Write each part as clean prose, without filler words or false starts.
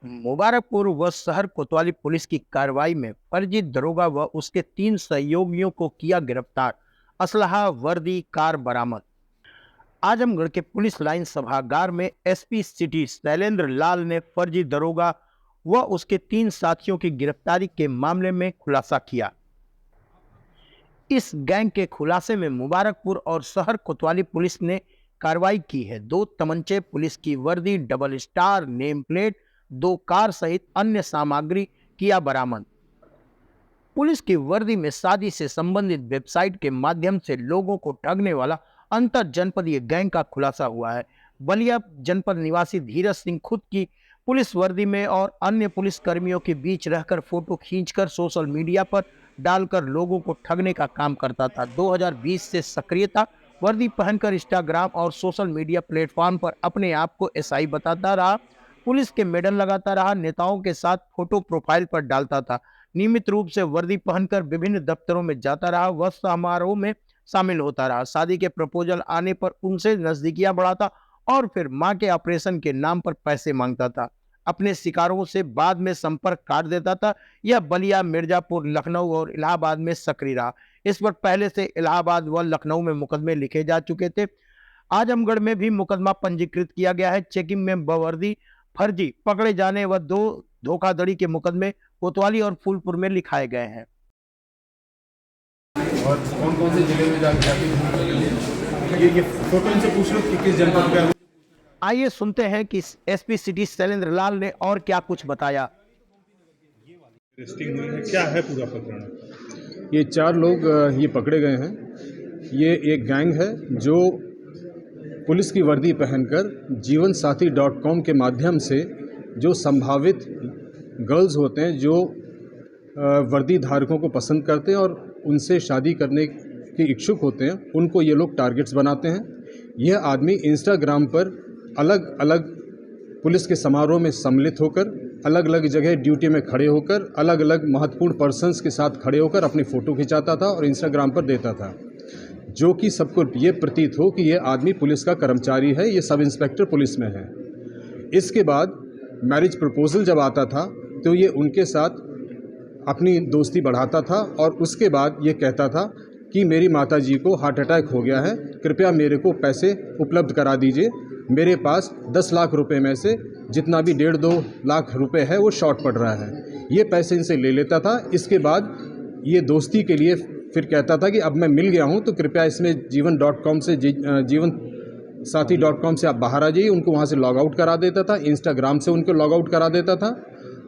मुबारकपुर व शहर कोतवाली पुलिस की कार्रवाई में फर्जी दरोगा व उसके 3 सहयोगियों को किया गिरफ्तार। असलहा वर्दी कार बरामद। आजमगढ़ के पुलिस लाइन सभागार में एसपी सिटी शैलेंद्र लाल ने फर्जी दरोगा व उसके 3 साथियों की गिरफ्तारी के मामले में खुलासा किया। इस गैंग के खुलासे में मुबारकपुर और शहर कोतवाली पुलिस ने कार्रवाई की है। 2 तमंचे, पुलिस की वर्दी, double star name plate, 2 car सहित अन्य सामग्री किया बरामद। पुलिस की वर्दी में शादी से संबंधित वेबसाइट के माध्यम से लोगों को ठगने वाला अंतर जनपदीय गैंग का खुलासा हुआ है। बलिया जनपद निवासी धीरज सिंह खुद की पुलिस वर्दी में और अन्य पुलिस कर्मियों के बीच रहकर फोटो खींचकर सोशल मीडिया पर डालकर लोगों को ठगने का काम करता था। 2020 से सक्रियता, वर्दी पहनकर इंस्टाग्राम और सोशल मीडिया प्लेटफॉर्म पर अपने आप को एसआई बताता रहा, पुलिस के मेडल लगाता रहा, नेताओं के साथ फोटो प्रोफाइल पर डालता था, नियमित रूप से वर्दी पहनकर विभिन्न दफ्तरों में जाता रहा, वह समारोह में शामिल होता रहा, शादी के प्रपोजल आने पर उनसे नजदीकियां बढ़ाता और फिर मां के ऑपरेशन के नाम पर पैसे मांगता था। अपने शिकारों से बाद में संपर्क काट देता था। यह बलिया, मिर्जापुर, लखनऊ और इलाहाबाद में सक्रिय रहा। इस पर पहले से इलाहाबाद व लखनऊ में मुकदमे लिखे जा चुके थे। आजमगढ़ में भी मुकदमा पंजीकृत किया गया है। चेकिंग में बवर्दी फर्जी पकड़े जाने व 2 धोखाधड़ी के मुकदमे कोतवाली और फूलपुर में लिखाए गए हैं। और कौन कौन से जिले में जाके ये फोटो इनसे पूछ लो कि किस जनपद का है। आइए सुनते हैं कि एसपी सिटी शैलेंद्र लाल ने और क्या कुछ बताया। अरेस्टिंग हुई है, क्या है पूरा प्रकरण? ये 4 लोग ये पकड़े गए हैं। ये एक गैंग है जो पुलिस की वर्दी पहनकर जीवनसाथी.com के माध्यम से जो संभावित गर्ल्स होते हैं जो वर्दी धारकों को पसंद करते हैं और उनसे शादी करने के इच्छुक होते हैं, उनको ये लोग टारगेट्स बनाते हैं। यह आदमी इंस्टाग्राम पर अलग अलग पुलिस के समारोह में सम्मिलित होकर, अलग अलग जगह ड्यूटी में खड़े होकर, अलग अलग महत्वपूर्ण पर्सन्स के साथ खड़े होकर अपनी फ़ोटो खिंचाता था और इंस्टाग्राम पर देता था, जो कि सबको ये प्रतीत हो कि ये आदमी पुलिस का कर्मचारी है, ये सब इंस्पेक्टर पुलिस में है। इसके बाद मैरिज प्रपोजल जब आता था तो ये उनके साथ अपनी दोस्ती बढ़ाता था और उसके बाद ये कहता था कि मेरी माताजी को हार्ट अटैक हो गया है, कृपया मेरे को पैसे उपलब्ध करा दीजिए। मेरे पास 10 लाख रुपए में से जितना भी 1.5-2 लाख रुपए है वो शॉर्ट पड़ रहा है। ये पैसे इनसे ले लेता था। इसके बाद ये दोस्ती के लिए फिर कहता था कि अब मैं मिल गया हूँ तो कृपया इसमें जीवन.com से जीवन साथी.com से आप बाहर आ जाइए। उनको वहाँ से लॉग आउट करा देता था, इंस्टाग्राम से उनको लॉग आउट करा देता था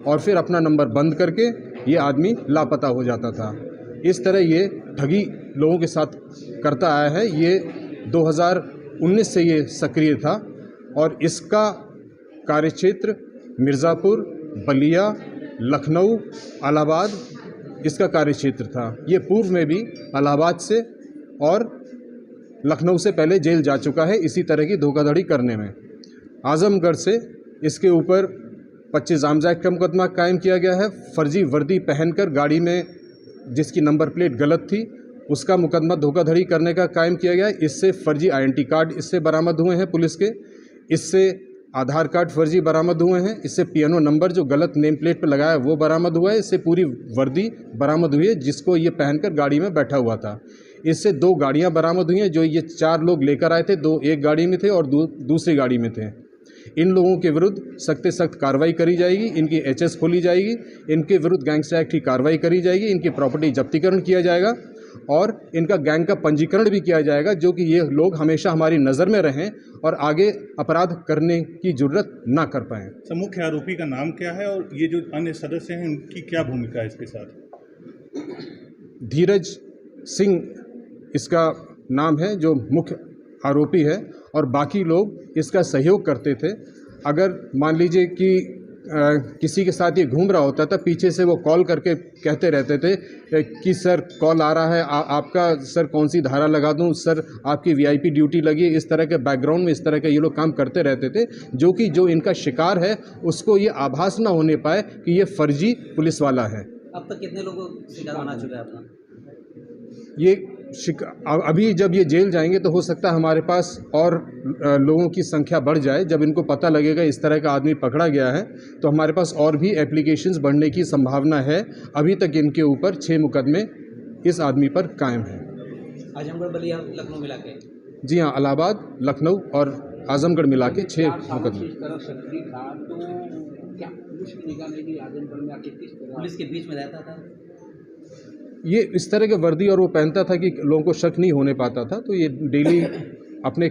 और फिर अपना नंबर बंद करके ये आदमी लापता हो जाता था। इस तरह ये ठगी लोगों के साथ करता आया है। ये 2019 से ये सक्रिय था और इसका कार्यक्षेत्र मिर्ज़ापुर, बलिया, लखनऊ, इलाहाबाद इसका कार्यक्षेत्र था। ये पूर्व में भी इलाहाबाद से और लखनऊ से पहले जेल जा चुका है इसी तरह की धोखाधड़ी करने में। आजमगढ़ से इसके ऊपर 25 आर्म्स एक्ट का मुकदमा कायम किया गया है। फर्जी वर्दी पहनकर गाड़ी में जिसकी नंबर प्लेट गलत थी उसका मुकदमा धोखाधड़ी करने का कायम किया गया है। इससे फर्जी आइडेंटिटी कार्ड इससे बरामद हुए हैं पुलिस के, इससे आधार कार्ड फर्जी बरामद हुए हैं, इससे पियानो नंबर जो गलत नेम प्लेट पर लगाया वो बरामद हुआ है, इससे पूरी वर्दी बरामद हुई है जिसको ये पहनकर गाड़ी में बैठा हुआ था। इससे 2 गाड़ियां बरामद हुई हैं जो ये 4 लोग लेकर आए थे। 2 एक गाड़ी में थे और दूसरी गाड़ी में थे। इन लोगों के विरुद्ध सख्त से सख्त कार्रवाई करी जाएगी, इनकी एचएस खोली जाएगी, इनके विरुद्ध गैंगस्टर एक्ट की कार्रवाई करी जाएगी, इनकी प्रॉपर्टी जब्तीकरण किया जाएगा और इनका गैंग का पंजीकरण भी किया जाएगा, जो कि ये लोग हमेशा हमारी नज़र में रहें और आगे अपराध करने की जरूरत ना कर पाएँ। मुख्य आरोपी का नाम क्या है और ये जो अन्य सदस्य हैं उनकी क्या भूमिका है इसके साथ? धीरज सिंह इसका नाम है जो मुख्य आरोपी है और बाकी लोग इसका सहयोग करते थे। अगर मान लीजिए कि किसी के साथ ये घूम रहा होता था, पीछे से वो कॉल करके कहते रहते थे कि सर कॉल आ रहा है, आपका सर कौन सी धारा लगा दूं, सर आपकी वीआईपी ड्यूटी लगी है। इस तरह के बैकग्राउंड में इस तरह के ये लोग काम करते रहते थे, जो कि जो इनका शिकार है उसको ये आभास ना होने पाए कि ये फर्जी पुलिस वाला है। अब तक कितने लोगों को शिकार बना चुका है अपना? ये अभी जब ये जेल जाएंगे तो हो सकता है हमारे पास और लोगों की संख्या बढ़ जाए। जब इनको पता लगेगा इस तरह का आदमी पकड़ा गया है तो हमारे पास और भी एप्लीकेशंस बढ़ने की संभावना है। अभी तक इनके ऊपर 6 मुकदमे इस आदमी पर कायम हैं। आजमगढ़ बलिया लखनऊ मिला के जी हाँ, इलाहाबाद, लखनऊ और आजमगढ़ मिला के 6 मुकदमे। पुलिस के बीच में रहता था। ये इस तरह के वर्दी और वो पहनता था कि लोगों को शक नहीं होने पाता था। तो ये डेली अपने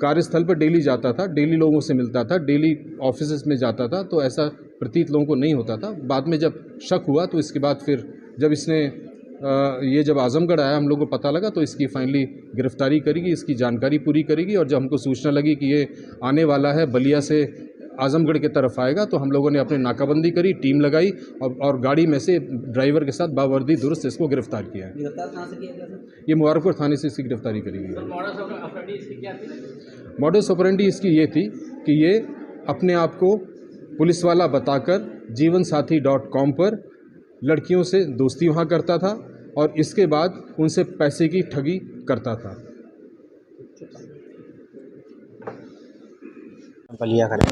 कार्यस्थल पर डेली जाता था, डेली लोगों से मिलता था, डेली ऑफिस में जाता था। तो ऐसा प्रतीत लोगों को नहीं होता था। बाद में जब शक हुआ तो इसके बाद फिर जब इसने ये जब आजमगढ़ आया हम लोग को पता लगा तो इसकी फाइनली गिरफ्तारी करेगी, इसकी जानकारी पूरी करेगी। और जब हमको सूचना लगी कि ये आने वाला है, बलिया से आजमगढ़ की तरफ आएगा, तो हम लोगों ने अपने नाकाबंदी करी, टीम लगाई और गाड़ी में से ड्राइवर के साथ बावर्दी दुरुस्त इसको गिरफ्तार किया है। गिरफ्तार कहाँ से किया गया सर? ये मुबारकपुर थाने से इसकी गिरफ्तारी करी गई। मॉडस ऑपरेंडी इसकी ये थी कि ये अपने आप को पुलिस वाला बताकर जीवनसाथी.com पर लड़कियों से दोस्ती वहाँ करता था और इसके बाद उनसे पैसे की ठगी करता था। बलिया करें।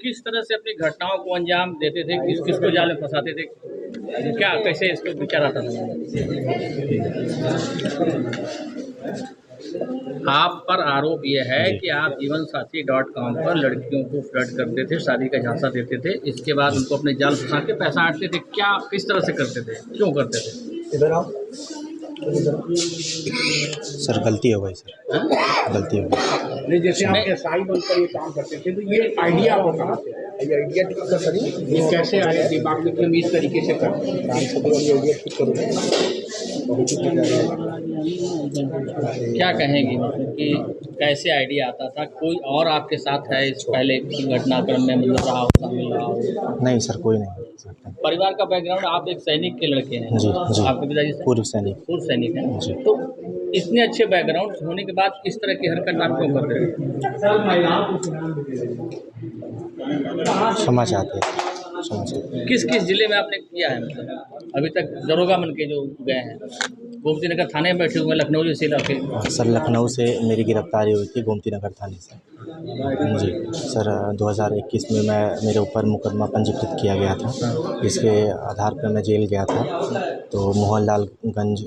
किस तरह से अपनी घटनाओं को अंजाम देते थे, किस किस को जाल में फंसाते थे, क्या कैसे इसको विचार आता था? आप पर आरोप यह है कि आप जीवनसाथी.com पर लड़कियों को फ्लर्ट करते थे, शादी का झांसा देते थे, इसके बाद उनको अपने जाल फंसा के पैसा आटते थे। क्या किस तरह से करते थे, क्यों करते थे? इधर आओ। सर गलती हो गई सर, गलती हो गई। नहीं, जैसे आप एसआई बनकर ये काम करते थे तो ये आइडिया आपको कहाँ से आया? ये आइडिया ठीक कर सही, ये कैसे आया दिमाग में कि हम इस तरीके से करते हैं? आइडिया ठीक करोगे, क्या कहेंगे मतलब कि कैसे आइडिया आता था? कोई और आपके साथ है इस पहले की घटनाक्रम में, मतलब रहा हो, शामिल रहा हो? नहीं सर, कोई नहीं सर। परिवार का बैकग्राउंड, आप एक सैनिक के लड़के हैं। जी जी, आपके पिताजी से पूर्व सैनिक। पूर्व सैनिक हैं। जी। तो इतने अच्छे बैकग्राउंड होने के बाद किस तरह की हरकत आप क्यों करते थे? क्षमा चाहते हैं, क्षमा चाहते हैं। किस किस जिले में आपने किया है, मतलब अभी तक दरोगा बन के जो गए हैं? गोमती नगर थाने में बैठे हुए हैं, लखनऊ जैसे इलाके? सर लखनऊ से मेरी गिरफ्तारी हुई थी, गोमती नगर थाने से। जी सर, 2021 में मेरे ऊपर मुकदमा पंजीकृत किया गया था। इसके आधार पर मैं जेल गया था। तो मोहनलालगंज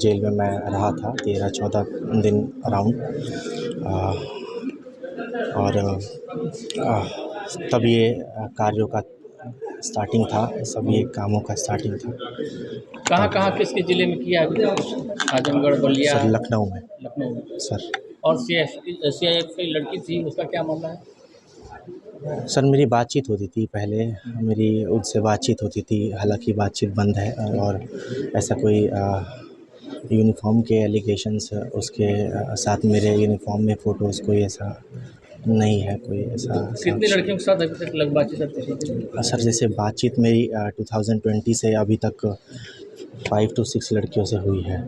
जेल में मैं रहा था 13-14 दिन अराउंड। और तब ये कार्यों का स्टार्टिंग था, सब ये कामों का स्टार्टिंग था। कहाँ किस किस जिले में किया अभी? आजमगढ़, बलिया? सर लखनऊ में। लखनऊ में सर। और CIF की लड़की थी, उसका क्या मामला है? सर मेरी बातचीत होती थी पहले, मेरी उनसे बातचीत होती थी, हालांकि बातचीत बंद है। और ऐसा कोई यूनिफॉर्म के एलिगेशंस उसके साथ मेरे यूनिफॉर्म में फ़ोटोज़ कोई ऐसा नहीं है, कोई ऐसा। कितनी लड़कियों के साथ अभी तक लग बातचीत करती? सर जैसे बातचीत मेरी 2020 से अभी तक 5 to 6 लड़कियों से हुई है।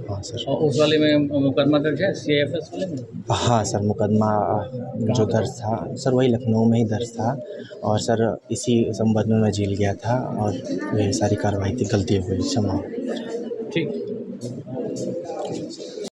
हाँ सर। और उस वाले में मुकदमा दर्ज है, CIFS वाले में? हाँ सर, मुकदमा जो दर्ज था सर वही लखनऊ में ही दर्ज था। और सर इसी संबंध में मैं जेल गया था और ये सारी कार्रवाई थी, गलती हुई, क्षमा। ठीक।